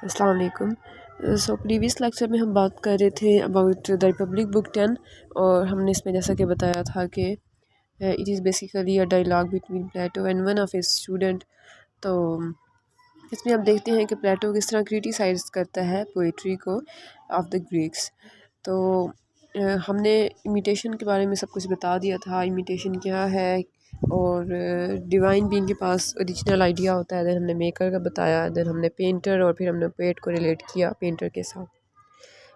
अस्सलाम वालेकुम। So previous lecture में हम बात कर रहे थे अबाउट द रिपब्लिक बुक 10 और हमने इसमें जैसा कि बताया था कि it is basically a dialogue between Plato and one of his student. तो इसमें हम देखते हैं कि प्लेटो किस तरह क्रिटिसाइज करता है पोइट्री को ऑफ द ग्रीक्स। तो हमने इमिटेशन के बारे में सब कुछ बता दिया था, इमिटेशन क्या है और डिवाइन बीइंग के पास ओरिजिनल आइडिया होता है। देन हमने मेकर का बताया, देन हमने पेंटर और फिर हमने पोएट को रिलेट किया पेंटर के साथ।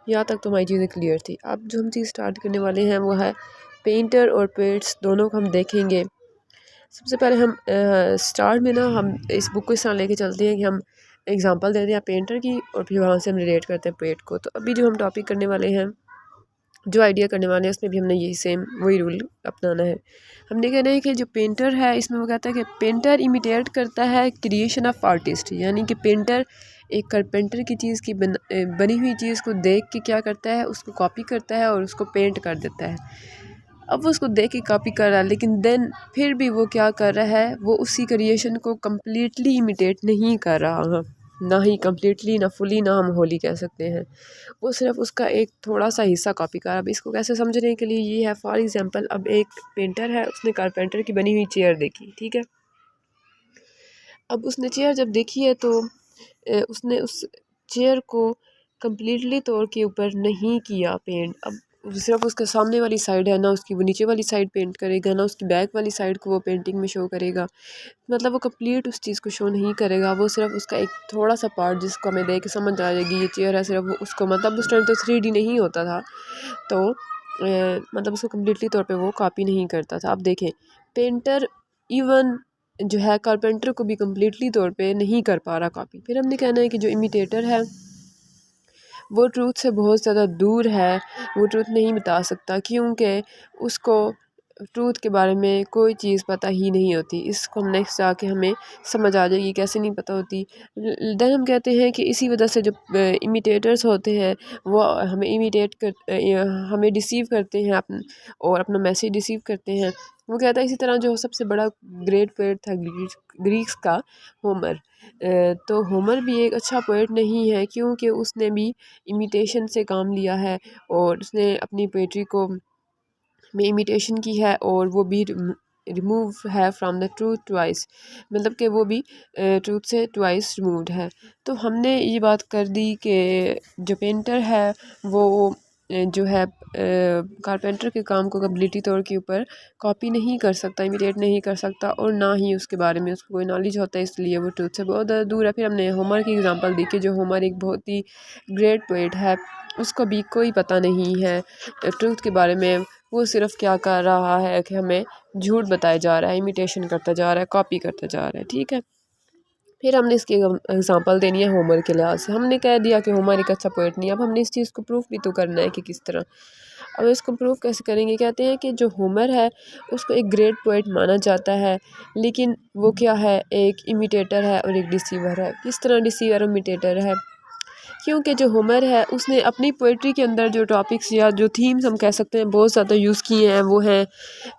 यहाँ तक तो हमारी चीज़ें क्लियर थी। अब जो हम चीज़ स्टार्ट करने वाले हैं वो है पेंटर और पोएट्स दोनों को हम देखेंगे। सबसे पहले हम स्टार्ट में ना हम इस बुक को इस तरह लेके चलते हैं कि हम एग्जांपल देते हैं पेंटर की और फिर वहाँ से हम रिलेट करते हैं पोएट को। तो अभी जो हम टॉपिक करने वाले हैं, जो आइडिया करने वाले हैं, उसमें भी हमने यही सेम वही रूल अपनाना है। हमने कहना है कि जो पेंटर है इसमें वो कहता है कि पेंटर इमिटेट करता है क्रिएशन ऑफ आर्टिस्ट, यानी कि पेंटर एक कारपेंटर की चीज़ की बनी हुई चीज़ को देख के क्या करता है, उसको कॉपी करता है और उसको पेंट कर देता है। अब वो उसको देख के कॉपी कर रहा है, लेकिन देन फिर भी वो क्या कर रहा है, वो उसी क्रिएशन को कम्प्लीटली इमिटेट नहीं कर रहा, ना ही कम्प्लीटली, ना फुली, ना हम होली कह सकते हैं। वो सिर्फ उसका एक थोड़ा सा हिस्सा कॉपी कर। अब इसको कैसे समझने के लिए ये है, फॉर एग्जांपल अब एक पेंटर है, उसने कारपेंटर की बनी हुई चेयर देखी, ठीक है। अब उसने चेयर जब देखी है तो उसने उस चेयर को कम्प्लीटली तौर के ऊपर नहीं किया पेंट। अब सिर्फ उसके सामने वाली साइड है ना, उसकी वो नीचे वाली साइड पेंट करेगा, ना उसकी बैक वाली साइड को वो पेंटिंग में शो करेगा। मतलब वो कंप्लीट उस चीज़ को शो नहीं करेगा, वो सिर्फ उसका एक थोड़ा सा पार्ट जिसको हमें देख के समझ आ जाएगी ये चेयर है, सिर्फ वो उसको, मतलब उस टाइम तो 3D नहीं होता था, तो मतलब उसको कम्प्लीटली तौर पे वो कॉपी नहीं करता था। अब देखें पेंटर इवन जो है कारपेंटर को भी कम्प्लीटली तौर पे नहीं कर पा रहा कॉपी। फिर हमने कहना है कि जो इमिटेटर है वो ट्रूथ से बहुत ज़्यादा दूर है, वो ट्रूथ नहीं बता सकता क्योंकि उसको ट्रूथ के बारे में कोई चीज़ पता ही नहीं होती। इसको हम नेक्स्ट जाके हमें समझ आ जाएगी कैसे नहीं पता होती। देन हम कहते हैं कि इसी वजह से जो इमिटेटर्स होते हैं वो हमें इमिटेट कर हमें डिसीव करते हैं और अपना मैसेज डिसीव करते हैं। वो कहता है इसी तरह जो सबसे बड़ा ग्रेट पोएट था ग्रीक्स का, होमर। तो होमर भी एक अच्छा पोएट नहीं है क्योंकि उसने भी इमिटेशन से काम लिया है और उसने अपनी पोएट्री को में इमिटेशन की है और वो भी रिमूव है फ्रॉम द ट्रूथ ट्वाइस, मतलब कि वो भी ट्रूथ से ट्वाइस रिमूव्ड है। तो हमने ये बात कर दी कि जो पेंटर है वो जो है कारपेंटर के काम को कम्प्लीटली तौर के ऊपर कॉपी नहीं कर सकता, इमिटेट नहीं कर सकता और ना ही उसके बारे में उसको कोई नॉलेज होता है, इसलिए वो ट्रूथ से बहुत ज़्यादा दूर है। फिर हमने होमर की एग्जांपल दी कि जो होमर एक बहुत ही ग्रेट पोएट है, उसको भी कोई पता नहीं है ट्रूथ के बारे में। वो सिर्फ क्या कर रहा है कि हमें झूठ बताया जा रहा है, इमिटेशन करता जा रहा है, कॉपी करता जा रहा है, ठीक है। फिर हमने इसकी एग्जांपल देनी है होमर के लिहाज से। हमने कह दिया कि होमर एक अच्छा पोएट नहीं है, अब हमने इस चीज़ को प्रूफ भी तो करना है कि किस तरह। अब इसको प्रूफ कैसे करेंगे, कहते हैं कि जो होमर है उसको एक ग्रेट पोएट माना जाता है, लेकिन वो क्या है, एक इमिटेटर है और एक डिसीवर है। किस तरह डिसीवर और इमिटेटर है, क्योंकि जो होमर है उसने अपनी पोइट्री के अंदर जो टॉपिक्स या जो थीम्स हम कह सकते हैं बहुत ज़्यादा यूज़ किए हैं, वो हैं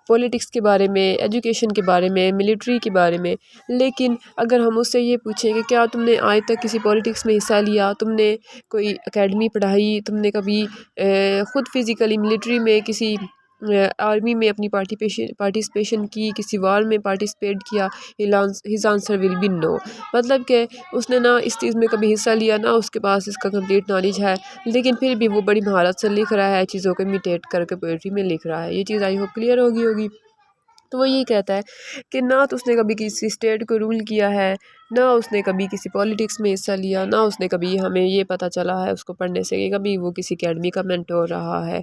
पॉलिटिक्स के बारे में, एजुकेशन के बारे में, मिलिट्री के बारे में। लेकिन अगर हम उससे ये पूछें कि क्या तुमने आज तक किसी पॉलिटिक्स में हिस्सा लिया, तुमने कोई एकेडमी पढ़ाई, तुमने कभी ख़ुद फिज़िकली मिलिट्री में किसी आर्मी में अपनी पार्टिसिपेशन की, किसी वार में पार्टिसिपेट किया, his answer will be no. मतलब कि उसने ना इस चीज़ में कभी हिस्सा लिया, ना उसके पास इसका कंप्लीट नॉलेज है, लेकिन फिर भी वो बड़ी महारत से लिख रहा है, चीज़ों को इमिटेट करके पोएट्री में लिख रहा है। ये चीज़ आई होप क्लियर होगी। तो वो यही कहता है कि ना तो उसने कभी किसी स्टेट को रूल किया है, ना उसने कभी किसी पॉलिटिक्स में हिस्सा लिया, ना उसने कभी, हमें ये पता चला है उसको पढ़ने से कि कभी वो किसी अकेडमी का मेंटोर रहा है।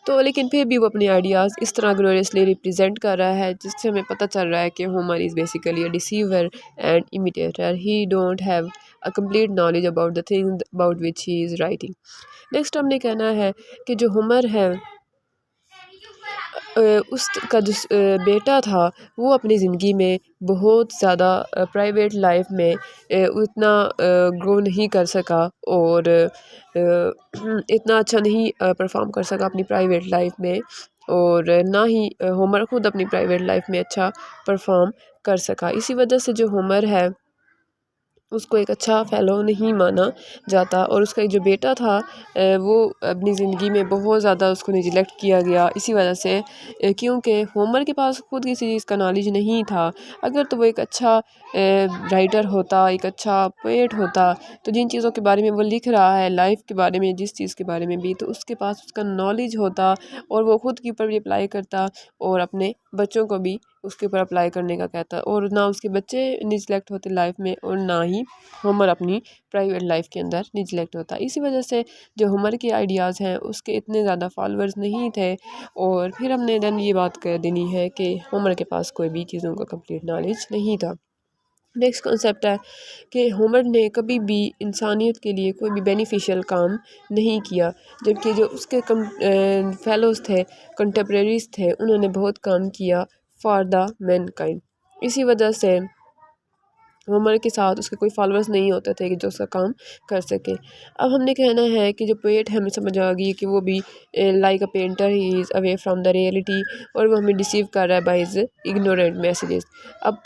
तो लेकिन फिर भी वो अपने आइडियाज़ इस तरह ग्लोरियसली रिप्रेजेंट कर रहा है जिससे हमें पता चल रहा है कि Homer is basically a deceiver and imitator. He don't have a complete knowledge about the thing about which he is writing. Next हमने कहना है कि जो होमर है उसका जो बेटा था वो अपनी ज़िंदगी में बहुत ज़्यादा प्राइवेट लाइफ में उतना ग्रो नहीं कर सका और इतना अच्छा नहीं परफॉर्म कर सका अपनी प्राइवेट लाइफ में, और ना ही होमर ख़ुद अपनी प्राइवेट लाइफ में अच्छा परफॉर्म कर सका। इसी वजह से जो होमर है उसको एक अच्छा फ़ेलो नहीं माना जाता। और उसका एक जो बेटा था वो अपनी ज़िंदगी में बहुत ज़्यादा उसको निगलेक्ट किया गया इसी वजह से, क्योंकि होमर के पास खुद किसी चीज़ का नॉलेज नहीं था। अगर तो वो एक अच्छा राइटर होता, एक अच्छा पोएट होता, तो जिन चीज़ों के बारे में वो लिख रहा है, लाइफ के बारे में, जिस चीज़ के बारे में भी, तो उसके पास उसका नॉलेज होता और वो खुद के ऊपर भी अप्लाई करता और अपने बच्चों को भी उसके ऊपर अप्लाई करने का कहता। और ना उसके बच्चे निगलेक्ट होते लाइफ में और ना ही होमर अपनी प्राइवेट लाइफ के अंदर निगलेक्ट होता। इसी वजह से जो होमर के आइडियाज़ हैं उसके इतने ज़्यादा फॉलोअर्स नहीं थे। और फिर हमने देन ये बात कर देनी है कि होमर के पास कोई भी चीज़ों का कंप्लीट नॉलेज नहीं था। नेक्स्ट कॉन्सेप्ट है कि होमर ने कभी भी इंसानियत के लिए कोई भी बेनिफिशियल काम नहीं किया, जबकि जो उसके फेलोज़ थे, कंटेम्प्रेरीज थे, उन्होंने बहुत काम किया फॉर द मैनकाइंड। इसी वजह से होमर के साथ उसके कोई फॉलोअर्स नहीं होते थे कि जो उसका काम कर सके। अब हमने कहना है कि जो पोएट है, हमें समझ आ गई कि वो भी like a painter he is away from the reality, और वो हमें डिसीव कर रहा है बाय हिज इग्नोरेंट मैसेजेस। अब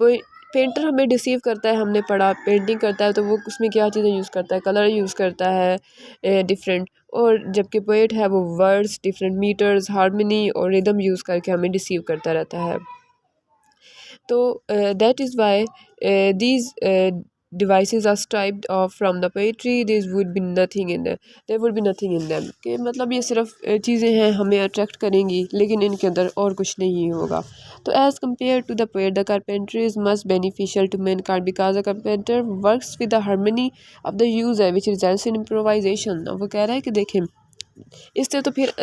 पेंटर हमें डिसीव करता है, हमने पढ़ा पेंटिंग करता है तो वो उसमें क्या चीज़ें यूज़ करता है, कलर यूज़ करता है डिफरेंट, और जबकि पोएट है वो वर्ड्स, डिफरेंट मीटर्स, हारमोनी और रिदम यूज़ करके हमें डिसीव करता रहता है। तो that is why these devices are striped off from the poetry, there would be nothing in them, there would be nothing in them, कि मतलब ये सिर्फ चीज़ें हैं, हमें अट्रैक्ट करेंगी लेकिन इनके अंदर और कुछ नहीं होगा। तो as compare to the poet, the carpenter is must beneficial to mankind because the carpenter works with the harmony of the user which results in improvisation. वो कह रहा है कि देखें, इससे तो फिर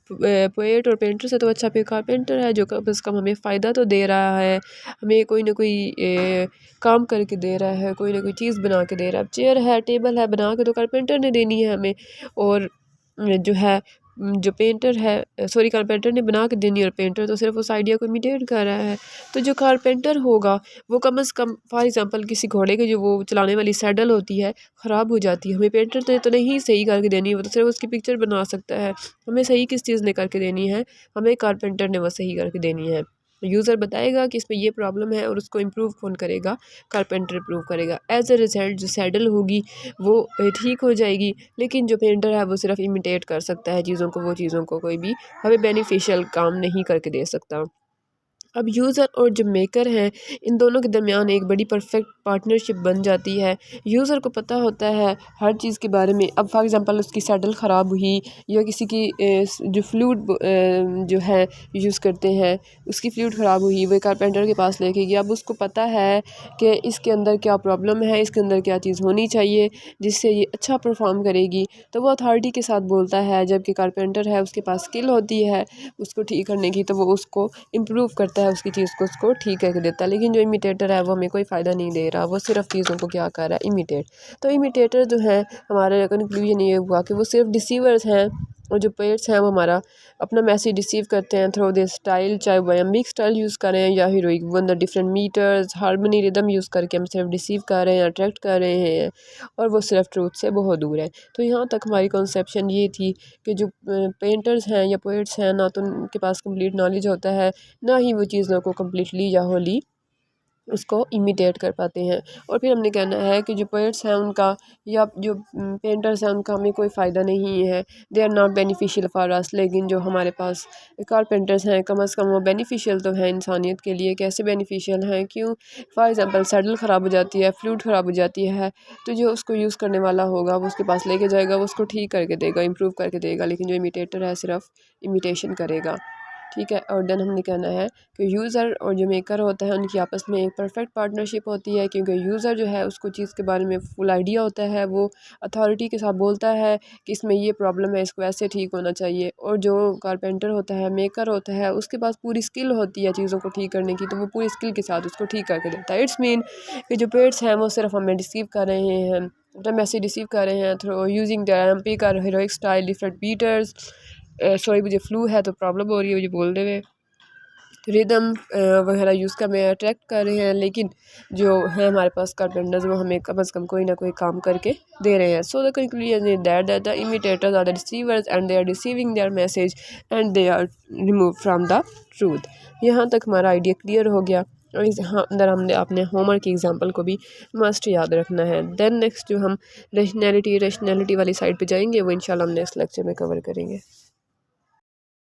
पोएट और पेंटर से तो अच्छा फिर कारपेंटर है, जो कम से कम हमें फ़ायदा तो दे रहा है, हमें कोई ना कोई काम करके दे रहा है, कोई ना कोई चीज़ बना के दे रहा है। अब चेयर है, टेबल है, बना के तो कारपेंटर ने देनी है हमें, और जो है जो पेंटर है, सॉरी, कारपेंटर ने बना के देनी है, और पेंटर तो सिर्फ उस आइडिया को इमिटेट कर रहा है। तो जो कारपेंटर होगा वो कम से कम, फॉर एग्जांपल किसी घोड़े के जो वो चलाने वाली सैडल होती है ख़राब हो जाती है, हमें पेंटर ने तो नहीं सही करके देनी है, वो तो सिर्फ उसकी पिक्चर बना सकता है। हमें सही किस चीज़ ने करके देनी है, हमें कारपेंटर ने वो सही करके देनी है। यूज़र बताएगा कि इसमें ये प्रॉब्लम है और उसको इम्प्रूव कौन करेगा, कारपेंटर इम्प्रूव करेगा। एज अ रिज़ल्ट जो सैडल होगी वो ठीक हो जाएगी, लेकिन जो पेंटर है वो सिर्फ इमिटेट कर सकता है चीज़ों को, वो चीज़ों को कोई भी हमें बेनिफिशियल काम नहीं करके दे सकता। अब यूज़र और जो मेकर हैं, इन दोनों के दरमियान एक बड़ी परफेक्ट पार्टनरशिप बन जाती है। यूज़र को पता होता है हर चीज़ के बारे में। अब फॉर एग्जांपल उसकी सैडल ख़राब हुई, या किसी की जो फ्लूइड जो है यूज़ करते हैं, उसकी फ्लूइड ख़राब हुई, वो कारपेंटर के पास लेके गया। अब उसको पता है कि इसके अंदर क्या प्रॉब्लम है, इसके अंदर क्या चीज़ होनी चाहिए जिससे ये अच्छा परफॉर्म करेगी, तो वो अथॉरिटी के साथ बोलता है। जबकि कारपेंटर है, उसके पास स्किल होती है उसको ठीक करने की, तो वो उसको इम्प्रूव करता है, उसकी चीज़ को उसको ठीक करके देता है। लेकिन जो इमिटेटर है वो हमें कोई फ़ायदा नहीं दे रहा, वो सिर्फ चीज़ों को क्या कर रहा है, इमिटेट। तो इमिटेटर जो है, हमारा कंक्लूजन ये हुआ कि वो सिर्फ डिसीवर्स हैं, और जो पोएट्स हैं वो हमारा अपना मैसेज रिसीव करते हैं थ्रू दिस स्टाइल, चाहे वो एम्बिक स्टाइल यूज़ करें या heroic one the different meters, harmony, rhythm use करके हम सिर्फ रिसीव कर रहे हैं, अट्रैक्ट कर रहे हैं, और वो सिर्फ ट्रूथ से बहुत दूर है। तो यहाँ तक हमारी कॉन्सेप्शन ये थी कि जो पेंटर्स हैं या पोएट्स हैं, ना तो उनके पास कंप्लीट नॉलेज होता है, ना ही वो चीज़ों को कम्प्लीटली या होली उसको इमिटेट कर पाते हैं। और फिर हमने कहना है कि जो पोएट्स हैं उनका, या जो पेंटर्स हैं उनका हमें कोई फ़ायदा नहीं है, they are not beneficial for us. लेकिन जो हमारे पास कारपेंटर्स हैं, कम अज़ कम वो बेनिफिशियल तो हैं इंसानियत के लिए। कैसे बेनिफिशियल हैं, क्यों? फॉर एग्ज़ाम्पल सैडल ख़राब हो जाती है, फ्लूइड ख़राब हो जाती है, तो जो उसको यूज़ करने वाला होगा वो उसके पास लेके जाएगा, वो उसको ठीक करके देगा, इम्प्रूव करके देगा। लेकिन जो इमिटेटर है सिर्फ इमिटेशन करेगा, ठीक है। और देन हमने कहना है कि यूज़र और जो मेकर होता है उनकी आपस में एक परफेक्ट पार्टनरशिप होती है, क्योंकि यूज़र जो है उसको चीज़ के बारे में फुल आइडिया होता है, वो अथॉरिटी के साथ बोलता है कि इसमें ये प्रॉब्लम है, इसको ऐसे ठीक होना चाहिए। और जो कारपेंटर होता है, मेकर होता है, उसके पास पूरी स्किल होती है चीज़ों को ठीक करने की, तो वो पूरी स्किल के साथ उसको ठीक करके देता है। इट्स मीन कि जो पेट्स हैं वो सिर्फ हमें रिसीव कर रहे हैं, अपना मैसेज रिसीव कर रहे हैं थ्रू यूजिंग द एम्पिक और heroic style, different beaters. Sorry, मुझे फ्लू है तो प्रॉब्लम हो रही है मुझे बोलने में। रिदम वगैरह यूज़ कर हमें अट्रैक्ट कर रहे हैं, लेकिन जो है हमारे पास कारपेंटर्स वो हमें कम अज़ कम कोई ना कोई काम करके दे रहे हैं। So the conclusion is that the imitators are the receivers and they are receiving their message and they are remove from the truth. यहाँ तक हमारा आइडिया क्लियर हो गया। और इस हाँ अंदर हमने अपने होमवर्क की एग्जांपल को भी मस्ट याद रखना है। देन नेक्स्ट जो हम रेशनैलिटी वाली साइड पे जाएंगे वो इंशाल्लाह हम नेक्स्ट लेक्चर में कवर करेंगे।